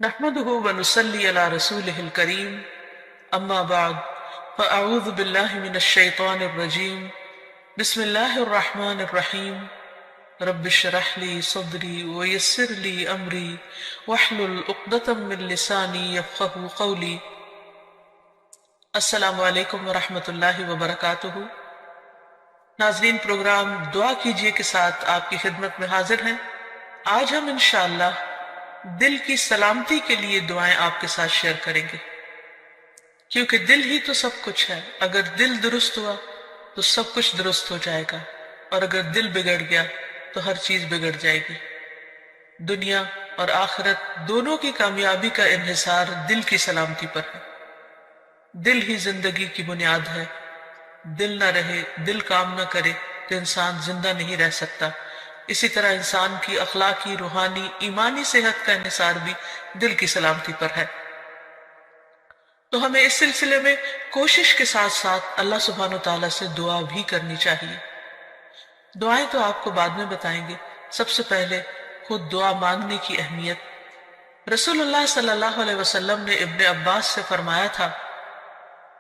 نحمده ونصلي على رسوله الكريم أما بعد فأعوذ بالله من الشيطان الرجيم بسم الله الرحمن الرحيم رب اشرح لي صدري ويسر لي أمري واحلل عقدة من لساني يفقهوا قولي. السلام علیکم ورحمۃ اللہ وبرکاتہ. ناظرین، پروگرام دعا کیجئے کے ساتھ آپ کی خدمت میں حاضر ہیں. آج ہم انشاءاللہ دل کی سلامتی کے لیے دعائیں آپ کے ساتھ شیئر کریں گے، کیونکہ دل ہی تو سب کچھ ہے. اگر دل درست ہوا تو سب کچھ درست ہو جائے گا، اور اگر دل بگڑ گیا تو ہر چیز بگڑ جائے گی. دنیا اور آخرت دونوں کی کامیابی کا انحصار دل کی سلامتی پر ہے. دل ہی زندگی کی بنیاد ہے. دل نہ رہے، دل کام نہ کرے تو انسان زندہ نہیں رہ سکتا. اسی طرح انسان کی اخلاقی، روحانی، ایمانی صحت کا انحصار بھی دل کی سلامتی پر ہے. تو ہمیں اس سلسلے میں کوشش کے ساتھ ساتھ اللہ سبحانہ و تعالیٰ سے دعا بھی کرنی چاہیے. دعائیں تو آپ کو بعد میں بتائیں گے. سب سے پہلے خود دعا مانگنے کی اہمیت. رسول اللہ صلی اللہ علیہ وسلم نے ابن عباس سے فرمایا تھا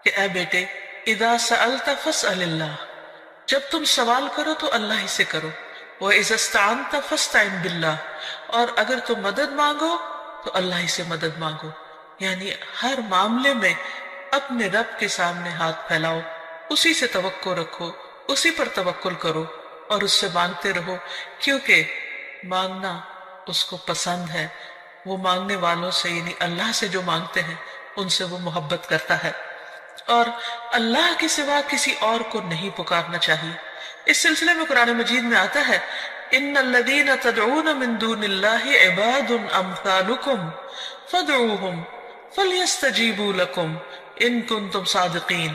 کہ اے بیٹے، اذا سألت فاسأل اللہ، جب تم سوال کرو تو اللہ ہی سے کرو. وَإِذَا اسْتَعَنْتَ فَاسْتَعِنْ بِاللَّهِ، اور اگر تم مدد مانگو تو اللہ ہی سے مدد مانگو. یعنی ہر معاملے میں اپنے رب کے سامنے ہاتھ پھیلاؤ، اسی سے توقع رکھو، اسی پر توکل کرو اور اس سے مانگتے رہو، کیونکہ مانگنا اس کو پسند ہے. وہ مانگنے والوں سے، یعنی اللہ سے جو مانگتے ہیں ان سے وہ محبت کرتا ہے، اور اللہ کے سوا کسی اور کو نہیں پکارنا چاہیے. اس سلسلے میں قرآن مجید میں آتا ہے ان الذین تدعون من دون اللہ عباد امثالکم فادعوہم فلیستجیبوا لکم ان کنتم صادقین.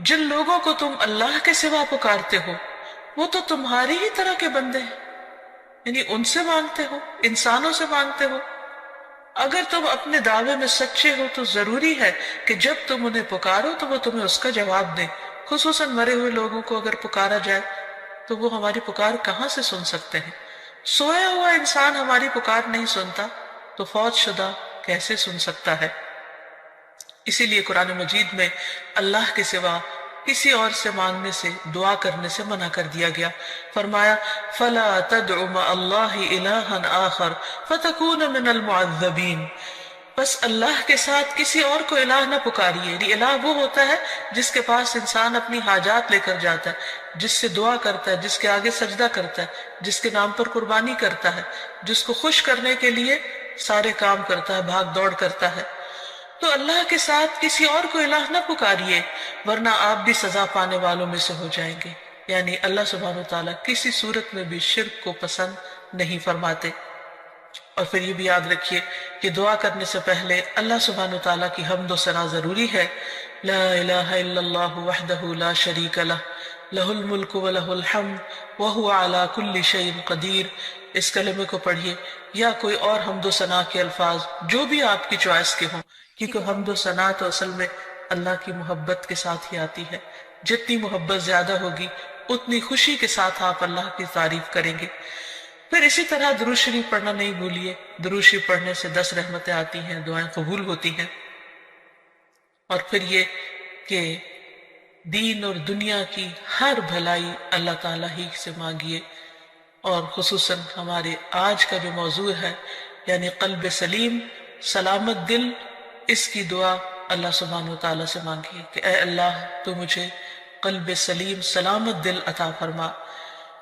جن لوگوں کو تم اللہ کے سوا پکارتے ہو وہ تو تمہاری ہی طرح کے بندے ہیں، یعنی ان سے مانگتے ہو، انسانوں سے مانگتے ہو. اگر تم اپنے دعوے میں سچے ہو تو ضروری ہے کہ جب تم انہیں پکارو تو وہ تمہیں اس کا جواب دیں. خصوصاً مرے ہوئے لوگوں کو اگر پکارا جائے تو وہ ہماری پکار کہاں سے سن سکتے ہیں؟ سویا ہوا انسان ہماری پکار نہیں سنتا تو فوت شدہ کیسے سن سکتا ہے؟ اسی لیے قرآن مجید میں اللہ کے سوا کسی اور سے مانگنے سے، دعا کرنے سے منع کر دیا گیا. فرمایا فَلَا تَدْعُ مَعَ اللَّهِ إِلَٰهًا آخَرَ فَتَكُونَ مِنَ الْمُعَذَّبِينَ. بس اللہ کے ساتھ کسی اور کو الہ نہ پکاریے. یعنی الہ وہ ہوتا ہے جس کے پاس انسان اپنی حاجات لے کر جاتا ہے، جس سے دعا کرتا ہے، جس کے آگے سجدہ کرتا ہے، جس کے نام پر قربانی کرتا ہے، جس کو خوش کرنے کے لیے سارے کام کرتا ہے، بھاگ دوڑ کرتا ہے. تو اللہ کے ساتھ کسی اور کو الہ نہ پکاریے، ورنہ آپ بھی سزا پانے والوں میں سے ہو جائیں گے. یعنی اللہ سبحانہ وتعالیٰ کسی صورت میں بھی شرک کو پسند نہیں فرماتے. اور پھر یہ بھی یاد رکھیے کہ دعا کرنے سے پہلے اللہ سبحانہ وتعالیٰ کی حمد و ثنا ضروری ہے. لا الہ الا اللہ وحدہ لا شریک لہ لہ الملک ولہ الحمد وہو علی کل شیء قدیر. اس کلمے کو پڑھیے یا کوئی اور حمد و ثنا کے الفاظ جو بھی آپ کی چوائس کے ہوں، کیونکہ حمد و ثنا تو اصل میں اللہ کی محبت کے ساتھ ہی آتی ہے. جتنی محبت زیادہ ہوگی اتنی خوشی کے ساتھ آپ اللہ کی تعریف کریں گے. پھر اسی طرح درود شریف پڑھنا نہیں بھولیے. درود شریف پڑھنے سے 10 رحمتیں آتی ہیں، دعائیں قبول ہوتی ہیں. اور پھر یہ کہ دین اور دنیا کی ہر بھلائی اللہ تعالیٰ ہی سے مانگیے. اور خصوصاً ہمارے آج کا جو موضوع ہے یعنی قلب سلیم، سلامت دل، اس کی دعا اللہ سبحانہ وتعالیٰ سے مانگیے کہ اے اللہ تو مجھے قلب سلیم، سلامت دل عطا فرما.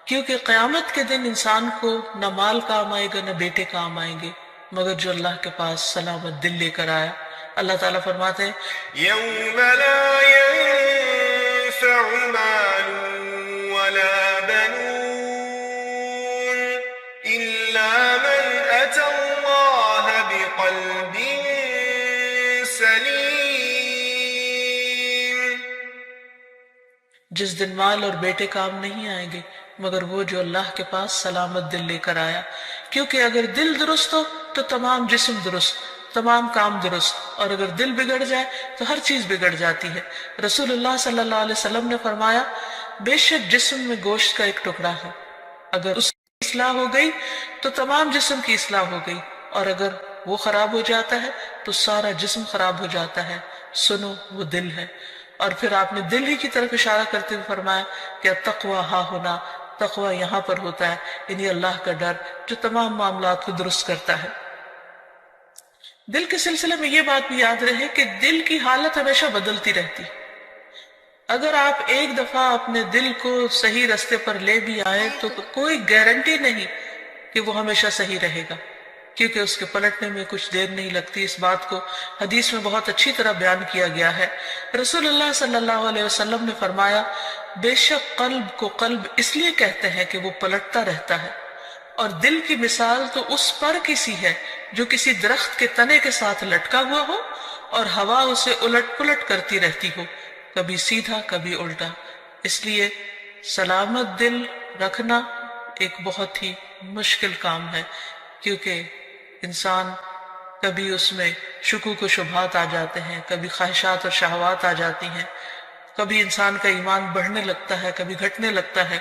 کیونکہ قیامت کے دن انسان کو نہ مال کام آئے گا نہ بیٹے کام آئیں گے مگر جو اللہ کے پاس سلامت دل لے کر آیا. اللہ تعالیٰ فرماتے ہیں يوم لا ينفع مال ولا بنون إلا من أتى الله بقلب سليم. جس دن مال اور بیٹے کام نہیں آئیں گے مگر وہ جو اللہ کے پاس سلامت دل لے کر آیا. کیونکہ اگر دل درست ہو تو تمام جسم درست، تمام کام درست، اور اگر دل بگڑ جائے تو ہر چیز بگڑ جاتی ہے. رسول اللہ صلی اللہ علیہ وسلم نے فرمایا بے شک جسم میں گوشت کا ایک ٹکڑا ہے، اگر اس کی اصلاح ہو گئی تو تمام جسم کی اصلاح ہو گئی، اور اگر وہ خراب ہو جاتا ہے تو سارا جسم خراب ہو جاتا ہے. سنو وہ دل ہے. اور پھر آپ نے دل ہی کی طرف اشارہ کرتے ہوئے فرمایا کہ تقویٰ ہا ہونا، تقویٰ یہاں پر ہوتا ہے، یعنی اللہ کا ڈر جو تمام معاملات کو درست کرتا ہے. دل کے سلسلے میں یہ بات بھی یاد رہے کہ دل کی حالت ہمیشہ بدلتی رہتی. اگر آپ ایک دفعہ اپنے دل کو صحیح رستے پر لے بھی آئے تو کوئی گارنٹی نہیں کہ وہ ہمیشہ صحیح رہے گا، کیونکہ اس کے پلٹنے میں کچھ دیر نہیں لگتی. اس بات کو حدیث میں بہت اچھی طرح بیان کیا گیا ہے. رسول اللہ صلی اللہ علیہ وسلم نے فرمایا بے شک قلب کو قلب اس لیے کہتے ہیں کہ وہ پلٹتا رہتا ہے، اور دل کی مثال تو اس پر کسی ہے جو کسی درخت کے تنے کے ساتھ لٹکا ہوا ہو اور ہوا اسے الٹ پلٹ کرتی رہتی ہو، کبھی سیدھا کبھی الٹا. اس لیے سلامت دل رکھنا ایک بہت ہی مشکل کام ہے، کیونکہ انسان کبھی اس میں شکوک و شبہات آ جاتے ہیں، کبھی خواہشات اور شہوات آ جاتی ہیں، کبھی انسان کا ایمان بڑھنے لگتا ہے، کبھی گھٹنے لگتا ہے.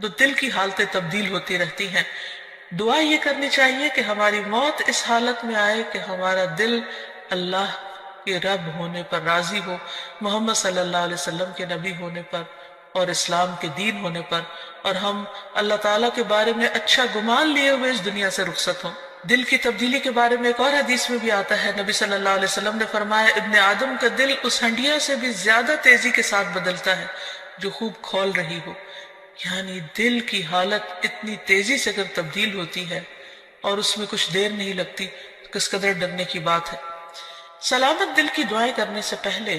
تو دل کی حالتیں تبدیل ہوتی رہتی ہیں. دعا یہ کرنی چاہیے کہ ہماری موت اس حالت میں آئے کہ ہمارا دل اللہ کے رب ہونے پر راضی ہو، محمد صلی اللہ علیہ وسلم کے نبی ہونے پر اور اسلام کے دین ہونے پر، اور ہم اللہ تعالیٰ کے بارے میں اچھا گمان لیے ہوئے اس دنیا سے رخصت ہوں. دل کی تبدیلی کے بارے میں ایک اور حدیث میں بھی آتا ہے، نبی صلی اللہ علیہ وسلم نے فرمایا ابن آدم کا دل اس ہنڈیا سے بھی زیادہ تیزی کے ساتھ بدلتا ہے جو خوب کھول رہی ہو. یعنی دل کی حالت اتنی تیزی سے اگر تبدیل ہوتی ہے اور اس میں کچھ دیر نہیں لگتی تو کس قدر ڈرنے کی بات ہے. سلامت دل کی دعائیں کرنے سے پہلے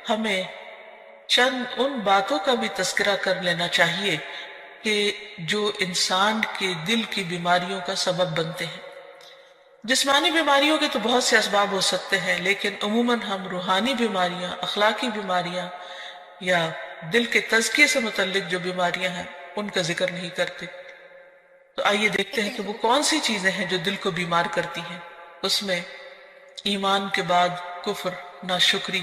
ہمیں چند ان باتوں کا بھی تذکرہ کر لینا چاہیے کہ جو انسان کے دل کی بیماریوں کا سبب بنتے ہیں. جسمانی بیماریوں کے تو بہت سے اسباب ہو سکتے ہیں، لیکن عموماً ہم روحانی بیماریاں، اخلاقی بیماریاں یا دل کے تزکیے سے متعلق جو بیماریاں ہیں ان کا ذکر نہیں کرتے. تو آئیے دیکھتے ہیں کہ وہ کون سی چیزیں ہیں جو دل کو بیمار کرتی ہیں. اس میں ایمان کے بعد کفر، ناشکری،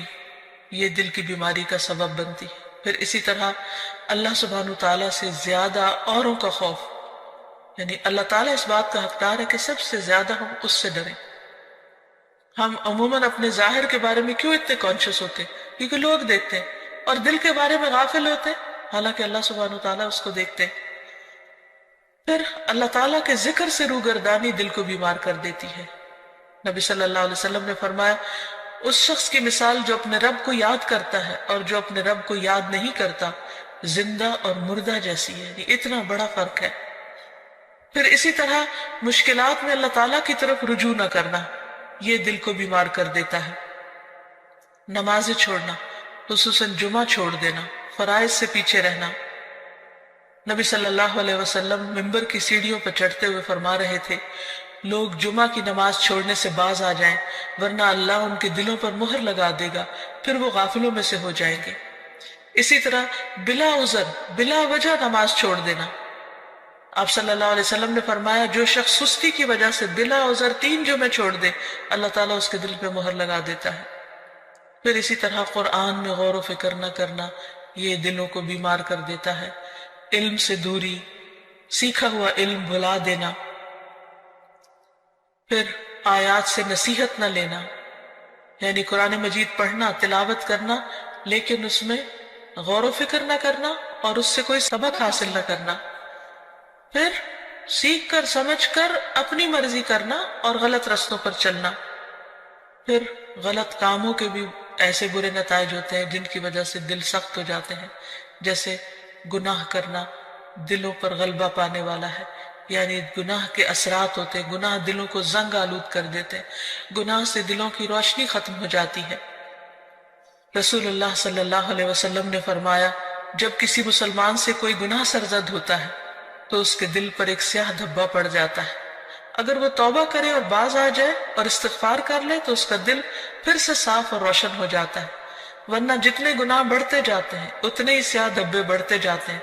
یہ دل کی بیماری کا سبب بنتی ہے. پھر اسی طرح اللہ سبحانہ وتعالیٰ سے زیادہ اوروں کا خوف، یعنی اللہ تعالیٰ اس بات کا حقدار ہے کہ سب سے زیادہ ہم اس سے ڈریں. ہم عموماً اپنے ظاہر کے بارے میں کیوں اتنے کانشیس ہوتے ہیں؟ کیونکہ لوگ دیکھتے ہیں، اور دل کے بارے میں غافل ہوتے ہیں، حالانکہ اللہ سبحانہ وتعالیٰ اس کو دیکھتے ہیں. پھر اللہ تعالیٰ کے ذکر سے روگردانی دل کو بیمار کر دیتی ہے. نبی صلی اللہ علیہ وسلم نے فرمایا اس شخص کی مثال جو اپنے رب کو یاد کرتا ہے اور جو اپنے رب کو یاد نہیں کرتا زندہ اور مردہ جیسی ہے. یعنی اتنا بڑا فرق ہے. پھر اسی طرح مشکلات میں اللہ تعالیٰ کی طرف رجوع نہ کرنا، یہ دل کو بیمار کر دیتا ہے. نمازیں چھوڑنا، خصوصاً جمعہ چھوڑ دینا، فرائض سے پیچھے رہنا. نبی صلی اللہ علیہ وسلم ممبر کی سیڑھیوں پر چڑھتے ہوئے فرما رہے تھے لوگ جمعہ کی نماز چھوڑنے سے باز آ جائیں ورنہ اللہ ان کے دلوں پر مہر لگا دے گا، پھر وہ غافلوں میں سے ہو جائیں گے. اسی طرح بلا عذر، بلا وجہ نماز چھوڑ دینا. آپ صلی اللہ علیہ وسلم نے فرمایا جو شخص سستی کی وجہ سے بلا عذر 3 جمعے چھوڑ دے اللہ تعالیٰ اس کے دل پہ مہر لگا دیتا ہے. پھر اسی طرح قرآن میں غور و فکر نہ کرنا، یہ دلوں کو بیمار کر دیتا ہے. علم سے دوری، سیکھا ہوا علم بھلا دینا. پھر آیات سے نصیحت نہ لینا، یعنی قرآن مجید پڑھنا، تلاوت کرنا، لیکن اس میں غور و فکر نہ کرنا اور اس سے کوئی سبق حاصل نہ کرنا. پھر سیکھ کر سمجھ کر اپنی مرضی کرنا اور غلط رستوں پر چلنا. پھر غلط کاموں کے بھی ایسے برے نتائج ہوتے ہیں جن کی وجہ سے دل سخت ہو جاتے ہیں، جیسے گناہ کرنا دلوں پر غلبہ پانے والا ہے. یعنی گناہ کے اثرات ہوتے ہیں، گناہ دلوں کو زنگ آلود کر دیتے ہیں، گناہ سے دلوں کی روشنی ختم ہو جاتی ہے. رسول اللہ صلی اللہ علیہ وسلم نے فرمایا جب کسی مسلمان سے کوئی گناہ سرزد ہوتا ہے تو اس کے دل پر ایک سیاہ دھبا پڑ جاتا ہے. اگر وہ توبہ کرے اور باز آ جائے اور استغفار کر لے تو اس کا دل پھر سے صاف اور روشن ہو جاتا ہے. ورنہ جتنے گناہ بڑھتے جاتے ہیں اتنے ہی سیاہ دھبے بڑھتے جاتے ہیں،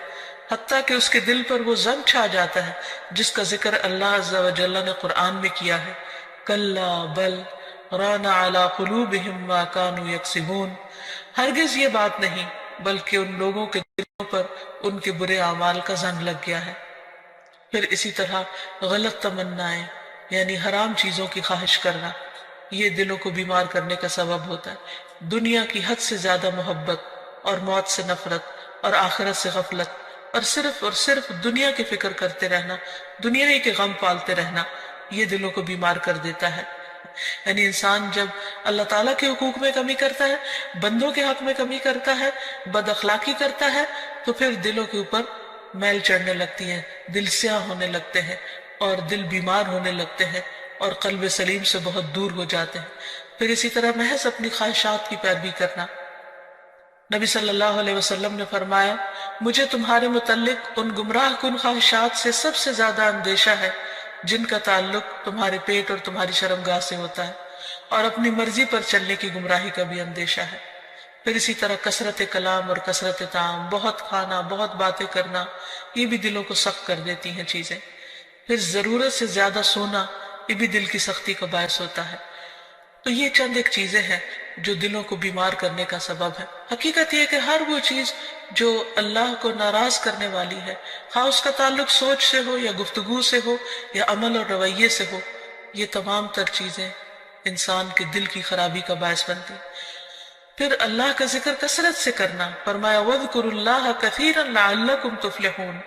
حتیٰ کہ اس کے دل پر وہ زنگ چھا جاتا ہے جس کا ذکر اللہ عز و جل نے قرآن میں کیا ہے. کلا بل ران علی قلوبہم ما کانوا یکسبون. ہرگز یہ بات نہیں بلکہ ان لوگوں کے دلوں پر ان کے برے اعمال کا زنگ لگ گیا ہے. پھر اسی طرح غلط تمنائیں، یعنی حرام چیزوں کی خواہش کرنا، یہ دلوں کو بیمار کرنے کا سبب ہوتا ہے۔ دنیا کی حد سے زیادہ محبت اور موت سے نفرت اور آخرت سے غفلت اور صرف دنیا کی فکر کرتے رہنا، دنیا ہی کے غم پالتے رہنا، یہ دلوں کو بیمار کر دیتا ہے۔ یعنی انسان جب اللہ تعالیٰ کے حقوق میں کمی کرتا ہے، بندوں کے حق میں کمی کرتا ہے، بد اخلاقی کرتا ہے، تو پھر دلوں کے اوپر میل چڑھنے لگتی ہے، دل سیاہ ہونے لگتے ہیں اور دل بیمار ہونے لگتے ہیں اور قلب سلیم سے بہت دور ہو جاتے ہیں۔ پھر اسی طرح محض اپنی خواہشات کی پیروی کرنا۔ نبی صلی اللہ علیہ وسلم نے فرمایا، مجھے تمہارے متعلق ان گمراہ کن خواہشات سے سب سے زیادہ اندیشہ ہے جن کا تعلق تمہارے پیٹ اور تمہاری شرمگاہ سے ہوتا ہے، اور اپنی مرضی پر چلنے کی گمراہی کا بھی اندیشہ ہے۔ پھر اسی طرح کثرت کلام اور کثرت طعام، بہت کھانا، بہت باتیں کرنا، یہ بھی دلوں کو سخت کر دیتی ہیں چیزیں۔ پھر ضرورت سے زیادہ سونا، یہ بھی دل کی سختی کا باعث ہوتا ہے۔ تو یہ چند ایک چیزیں ہیں جو دلوں کو بیمار کرنے کا سبب ہے۔ حقیقت یہ کہ ہر وہ چیز جو اللہ کو ناراض کرنے والی ہے، خواہ اس کا تعلق سوچ سے ہو یا گفتگو سے ہو یا عمل اور رویے سے ہو، یہ تمام تر چیزیں انسان کے دل کی خرابی کا باعث بنتی ہیں۔ پھر اللہ کا ذکر کثرت سے کرنا، فرمایا وَاذْكُرُوا اللَّهَ كَثِيرًا لَعَلَّكُمْ تُفْلِحُونَ،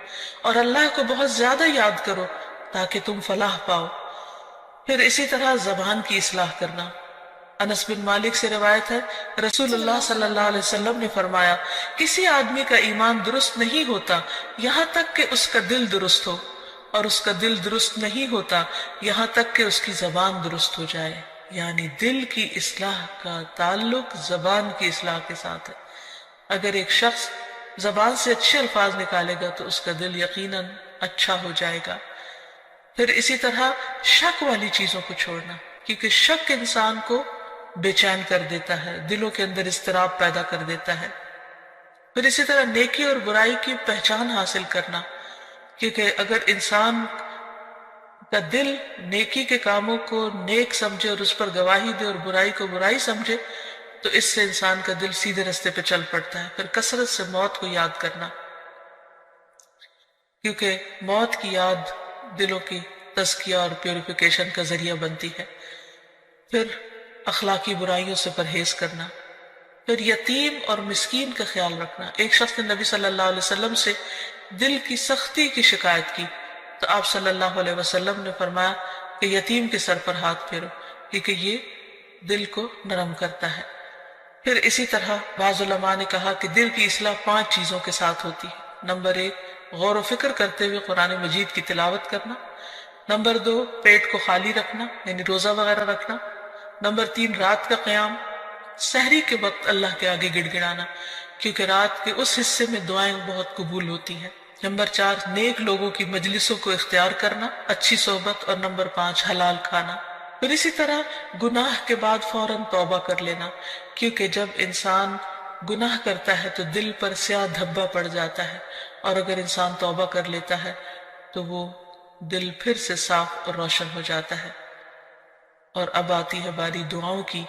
اور اللہ کو بہت زیادہ یاد کرو تاکہ تم فلاح پاؤ۔ پھر اسی طرح زبان کی اصلاح کرنا۔ انس بن مالک سے روایت ہے، رسول اللہ صلی اللہ علیہ وسلم نے فرمایا، کسی آدمی کا ایمان درست نہیں ہوتا یہاں تک کہ اس کا دل درست ہو، اور اس کا دل درست نہیں ہوتا یہاں تک کہ اس کی زبان درست ہو جائے۔ یعنی دل کی اصلاح کا تعلق زبان کی اصلاح کے ساتھ ہے۔ اگر ایک شخص زبان سے اچھے الفاظ نکالے گا تو اس کا دل یقیناً اچھا ہو جائے گا۔ پھر اسی طرح شک والی چیزوں کو چھوڑنا، کیونکہ شک انسان کو بے چین کر دیتا ہے، دلوں کے اندر اضطراب پیدا کر دیتا ہے۔ پھر اسی طرح نیکی اور برائی کی پہچان حاصل کرنا، کیونکہ اگر انسان کا دل نیکی کے کاموں کو نیک سمجھے اور اس پر گواہی دے اور برائی کو برائی سمجھے تو اس سے انسان کا دل سیدھے رستے پہ چل پڑتا ہے۔ پھر کثرت سے موت کو یاد کرنا، کیونکہ موت کی یاد دلوں کی تزکیہ اور پیوریفیکیشن کا ذریعہ بنتی ہے۔ پھر اخلاقی برائیوں سے پرہیز کرنا، پھر یتیم اور مسکین کا خیال رکھنا۔ ایک شخص نے نبی صلی اللہ علیہ وسلم سے دل کی سختی کی شکایت کی تو آپ صلی اللہ علیہ وسلم نے فرمایا کہ یتیم کے سر پر ہاتھ پھیرو، کیونکہ یہ دل کو نرم کرتا ہے۔ پھر اسی طرح بعض علماء نے کہا کہ دل کی اصلاح 5 چیزوں کے ساتھ ہوتی ہے۔ نمبر 1، غور و فکر کرتے ہوئے قرآن مجید کی تلاوت کرنا۔ نمبر 2، پیٹ کو خالی رکھنا، یعنی روزہ وغیرہ رکھنا۔ نمبر 3، رات کا قیام، سحری کے وقت اللہ کے آگے گڑ گڑانا، کیونکہ رات کے اس حصے میں دعائیں بہت قبول ہوتی ہیں۔ نمبر 4، نیک لوگوں کی مجلسوں کو اختیار کرنا، اچھی صحبت۔ اور نمبر 5، حلال کھانا۔ پھر اسی طرح گناہ کے بعد فوراً توبہ کر لینا، کیونکہ جب انسان گناہ کرتا ہے تو دل پر سیاہ دھبا پڑ جاتا ہے، اور اگر انسان توبہ کر لیتا ہے تو وہ دل پھر سے صاف اور روشن ہو جاتا ہے۔ اور اب آتی ہے باری دعاؤں کی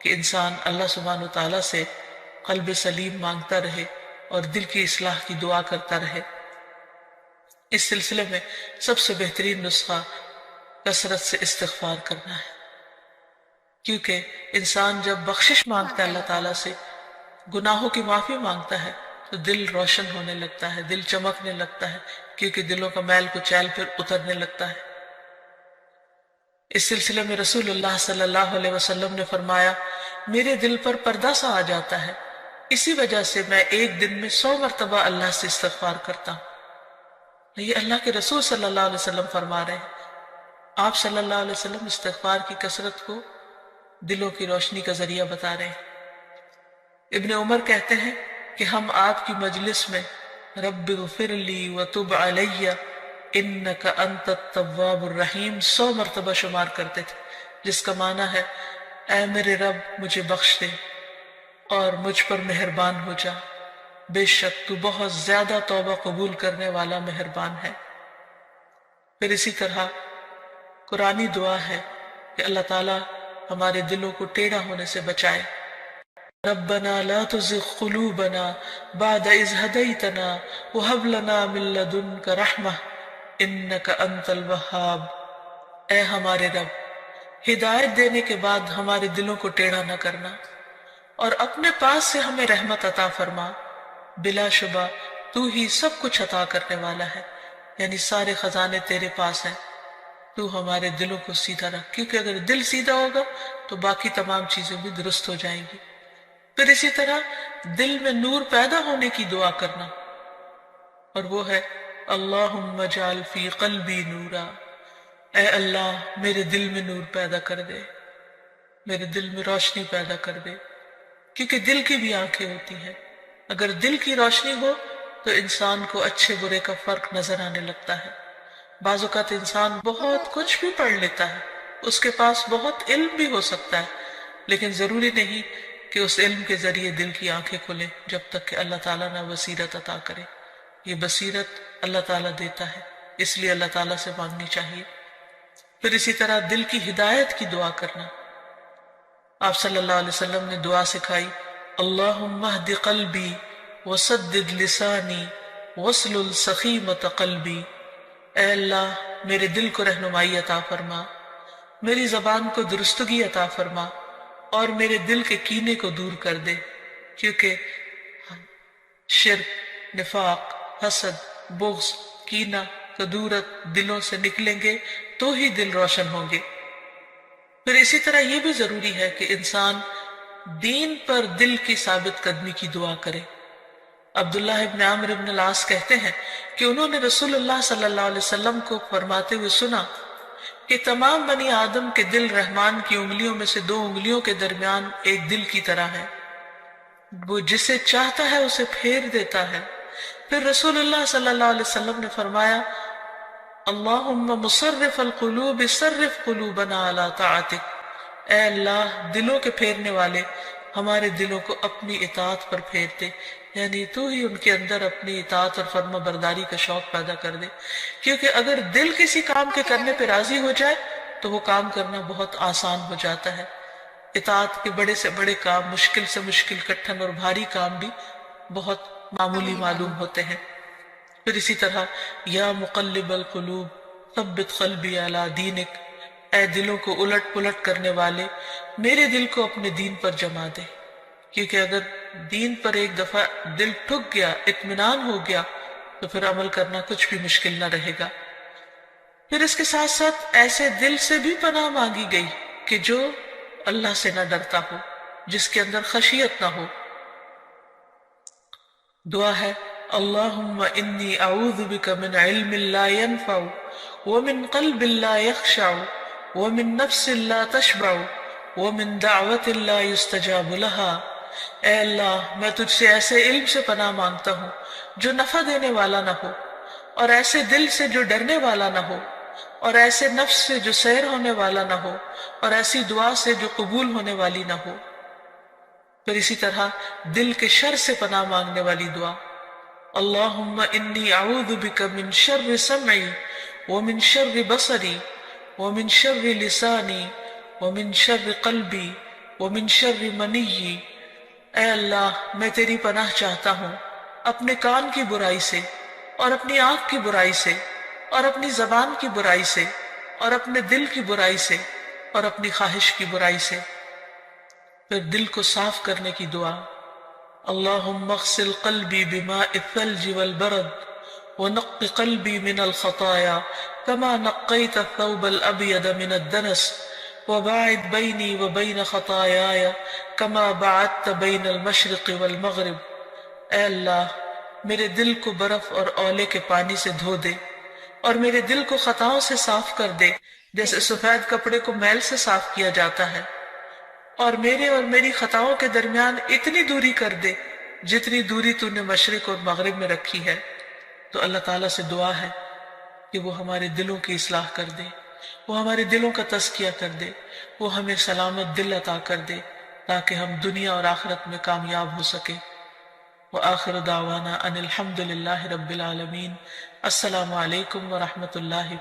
کہ انسان اللہ سبحانہ و تعالیٰ سے قلب سلیم مانگتا رہے اور دل کی اصلاح کی دعا کرتا رہے۔ اس سلسلے میں سب سے بہترین نسخہ کثرت سے استغفار کرنا ہے، کیونکہ انسان جب بخشش مانگتا ہے اللہ تعالیٰ سے، گناہوں کی معافی مانگتا ہے تو دل روشن ہونے لگتا ہے، دل چمکنے لگتا ہے، کیونکہ دلوں کا میل کو چیل پھر اترنے لگتا ہے۔ اس سلسلے میں رسول اللہ صلی اللہ علیہ وسلم نے فرمایا، میرے دل پر پردہ سا آ جاتا ہے، اسی وجہ سے میں ایک دن میں 100 مرتبہ اللہ سے استغفار کرتا ہوں۔ یہ اللہ کے رسول صلی اللہ علیہ وسلم فرما رہے ہیں۔ آپ صلی اللہ علیہ وسلم استغفار کی کثرت کو دلوں کی روشنی کا ذریعہ بتا رہے ہیں۔ ابن عمر کہتے ہیں کہ ہم آپ کی مجلس میں رب اغفر لی وتب علی انک انت التواب الرحیم 100 مرتبہ شمار کرتے تھے، جس کا معنی ہے اے میرے رب مجھے بخش دے اور مجھ پر مہربان ہو جا، بے شک تو بہت زیادہ توبہ قبول کرنے والا مہربان ہے۔ پھر اسی طرح قرآنی دعا ہے کہ اللہ تعالیٰ ہمارے دلوں کو ٹیڑھا ہونے سے بچائے۔ ربنا لا تزغ قلوبنا بعد اذ ہدیتنا وہب لنا من لدنک رحمہ انک انت الوہاب۔ اے ہمارے رب، ہدایت دینے کے بعد ہمارے دلوں کو ٹیڑھا نہ کرنا، اور اپنے پاس سے ہمیں رحمت عطا فرما۔ بلا شبہ تو ہی سب کچھ عطا کرنے والا ہے، یعنی سارے خزانے تیرے پاس ہیں۔ تو ہمارے دلوں کو سیدھا رکھ، کیونکہ اگر دل سیدھا ہوگا تو باقی تمام چیزیں بھی درست ہو جائیں گی۔ پھر اسی طرح دل میں نور پیدا ہونے کی دعا کرنا، اور وہ ہے اللہم اجعل فی قلبی نورا، اے اللہ میرے دل میں نور پیدا کر دے، میرے دل میں روشنی پیدا کر دے، کیونکہ دل کی بھی آنکھیں ہوتی ہیں۔ اگر دل کی روشنی ہو تو انسان کو اچھے برے کا فرق نظر آنے لگتا ہے۔ بعض اوقات انسان بہت کچھ بھی پڑھ لیتا ہے، اس کے پاس بہت علم بھی ہو سکتا ہے، لیکن ضروری نہیں کہ اس علم کے ذریعے دل کی آنکھیں کھلیں جب تک کہ اللہ تعالیٰ نہ بصیرت عطا کرے۔ یہ بصیرت اللہ تعالیٰ دیتا ہے، اس لیے اللہ تعالیٰ سے مانگنی چاہیے۔ پھر اسی طرح دل کی ہدایت کی دعا کرنا۔ آپ صلی اللہ علیہ وسلم نے دعا سکھائی، اللہم اہد قلبی وسدد لسانی واسلل سخیمۃ قلبی، اے اللہ میرے دل کو رہنمائی عطا فرما، میری زبان کو درستگی عطا فرما، اور میرے دل کے کینے کو دور کر دے، کیونکہ شرک، نفاق، حسد، بغض، کینہ، کدورت دلوں سے نکلیں گے تو ہی دل روشن ہوں گے۔ پھر اسی طرح یہ بھی ضروری ہے کہ انسان دین پر دل کی ثابت قدمی کی دعا کرے۔ عبداللہ ابن عمرو ابن العاص کہتے ہیں کہ انہوں نے رسول اللہ صلی اللہ علیہ وسلم کو فرماتے ہوئے سنا کہ تمام بنی آدم کے دل رحمان کی انگلیوں میں سے 2 انگلیوں کے درمیان ایک دل کی طرح ہے، وہ جسے چاہتا ہے اسے پھیر دیتا ہے۔ پھر رسول اللہ صلی اللہ علیہ وسلم نے فرمایا، اللہم مصرف القلوب صرف قلوبنا علی طاعتک، اے اللہ دلوں کے پھیرنے والے ہمارے دلوں کو اپنی اطاعت پر پھیر دے، یعنی تو ہی ان کے اندر اپنی اطاعت اور فرما برداری کا شوق پیدا کر دے، کیونکہ اگر دل کسی کام کے کرنے پہ راضی ہو جائے تو وہ کام کرنا بہت آسان ہو جاتا ہے۔ اطاعت کے بڑے سے بڑے کام، مشکل سے مشکل، کٹھن اور بھاری کام بھی بہت معمولی معلوم ہوتے ہیں۔ پھر اسی طرح یا مقلب القلوب ثبت قلبی علی دینک، اے دلوں کو الٹ پلٹ کرنے والے میرے دل کو اپنے دین پر جما دے، کیونکہ اگر دین پر ایک دفعہ دل ٹھک گیا، اطمینان ہو گیا، تو پھر عمل کرنا کچھ بھی مشکل نہ رہے گا۔ پھر اس کے ساتھ ساتھ ایسے دل سے بھی پناہ مانگی گئی کہ جو اللہ سے نہ ڈرتا ہو، جس کے اندر خشیت نہ ہو۔ دعا ہے اللہم انی اعوذ بک من علم لا ينفع ومن قلب لا يخشع ومن نفس لا تشبع ومن دعوت لا يستجاب لها، اے اللہ میں تجھ سے ایسے علم سے پناہ مانگتا ہوں جو نفع دینے والا نہ ہو، اور ایسے دل سے جو ڈرنے والا نہ ہو، اور ایسے نفس سے جو سیر ہونے والا نہ ہو، اور ایسی دعا سے جو قبول ہونے والی نہ ہو۔ پھر اسی طرح دل کے شر سے پناہ مانگنے والی دعا، اللہم انی اعوذ بک من شر سمعی ومن شر بصری ومن شر لسانی ومن شر قلبی ومن شر منی، اے اللہ میں تیری پناہ چاہتا ہوں اپنے کان کی برائی سے، اور اپنی آنکھ کی برائی سے، اور اپنی زبان کی برائی سے، اور اپنے دل کی برائی سے، اور اپنی خواہش کی برائی سے۔ پھر دل کو صاف کرنے کی دعا، اللہم اغسل قلبی بماء الثلج والبرد ونق قلبی من الخطایا کما نقیت الثوب الابید من الدنس وباعد بینی وبین خطایایا کما باعدت بین المشرق والمغرب، اے اللہ میرے دل کو برف اور اولے کے پانی سے دھو دے، اور میرے دل کو خطاؤں سے صاف کر دے جیسے سفید کپڑے کو میل سے صاف کیا جاتا ہے، اور میرے اور میری خطاؤں کے درمیان اتنی دوری کر دے جتنی دوری تو نے مشرق اور مغرب میں رکھی ہے۔ تو اللہ تعالیٰ سے دعا ہے کہ وہ ہمارے دلوں کی اصلاح کر دے، وہ ہمارے دلوں کا تزکیہ کر دے، وہ ہمیں سلامت دل عطا کر دے تاکہ ہم دنیا اور آخرت میں کامیاب ہو سکے۔ وآخر دعوانا ان الحمد للہ رب العالمین۔ السلام علیکم ورحمۃ اللہ۔